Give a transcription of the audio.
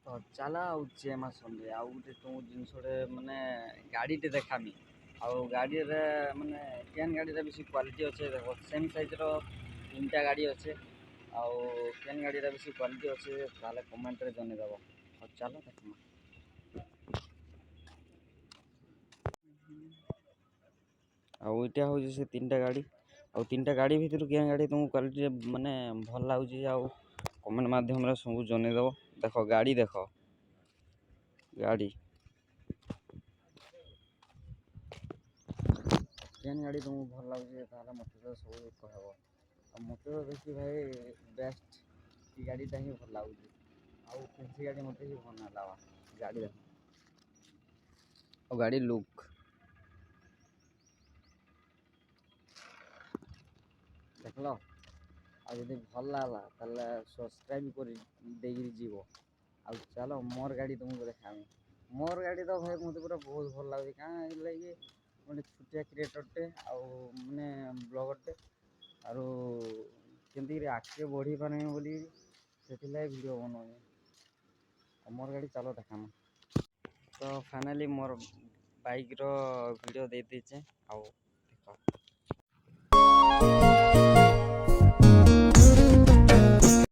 ତ ଚାଲ ଆଉଛେ ଆମ ସନ୍ଧ୍ୟା ଆଉ ଗୋଟେ ତୁମ ଜିନିଷଟେ ମାନେ ଗାଡ଼ିଟେ ଦେଖାମି ଆଉ ଗାଡ଼ିରେ ମାନେ କେନ୍ ଗାଡ଼ିରେ ବେଶୀ କ୍ୱାଲିଟି ଅଛେ ଦେଖ ସେମ୍ ସାଇଜ୍ର ତିନିଟା ଗାଡ଼ି ଅଛେ ଆଉ କେନ୍ ଗାଡ଼ିରେ ବେଶୀ କ୍ୱାଲିଟି ଅଛେ ତାହେଲେ କମେଣ୍ଟରେ ଜଣେଇଦେବ ଆଉ ଚାଲ ଦେଖମା ଆଉ ଏଇଟା ହେଉଛି ସେ ତିନିଟା ଗାଡ଼ି ଆଉ ତିନିଟା ଗାଡ଼ି ଭିତରୁ କେନ୍ ଗାଡ଼ି ତୁମକୁ କ୍ୱାଲିଟି ମାନେ ଭଲ ଲାଗୁଛି ଆଉ କମେଣ୍ଟ ମାଧ୍ୟମରେ ସବୁ ଜଣେଇଦେବ ଦେଖ ଗାଡ଼ି ଦେଖ ଗାଡ଼ି କେନ୍ ଗାଡ଼ି ତୁମକୁ ଭଲ ଲାଗୁଛି ତାହେଲେ ମୋତେ ତ ସବୁ କହିବ ଆଉ ମୋତେ ତ ବେଶୀ ଭାଇ ବେଷ୍ଟ ଏ ଗାଡ଼ିଟା ହିଁ ଭଲ ଲାଗୁଛି ଆଉ କିଛି ଗାଡ଼ି ମୋତେ ହିଁ ଭଲ ନାଇଁ ଲାଗବା ଗାଡ଼ି ଦେଖ ଆଉ ଗାଡ଼ି ଲୁକ୍ ଦେଖିଲ ଆଉ ଯଦି ଭଲ ଲାଗଲା ତାହେଲେ ସବସ୍କ୍ରାଇବ୍ କରି ଦେଇକିରି ଯିବ ଆଉ ଚାଲ ମୋର ଗାଡ଼ି ତୁମକୁ ଦେଖାମି ମୋର ଗାଡ଼ି ତ ଭାଇ ମୋତେ ପୁରା ବହୁତ ଭଲ ଲାଗୁଛି କାଁ ଲାଗି ଗୋଟେ ଛୋଟିଆ କ୍ରିଏଟରଟେ ଆଉ ମାନେ ବ୍ଲଗରଟେ ଆରୁ କେମିତିକିରି ଆଗକେ ବଢ଼ି ପାରିବି ବୋଲି ସେଥିଲାଗି ଭିଡ଼ିଓ ବନଉଛେ ଆଉ ମୋର ଗାଡ଼ି ଚାଲ ଦେଖାମା ତ ଫାଇନାଲି ମୋର ବାଇକ୍ର ଭିଡ଼ିଓ ଦେଇ ଦେଇଛେ ଆଉ ଦେଖ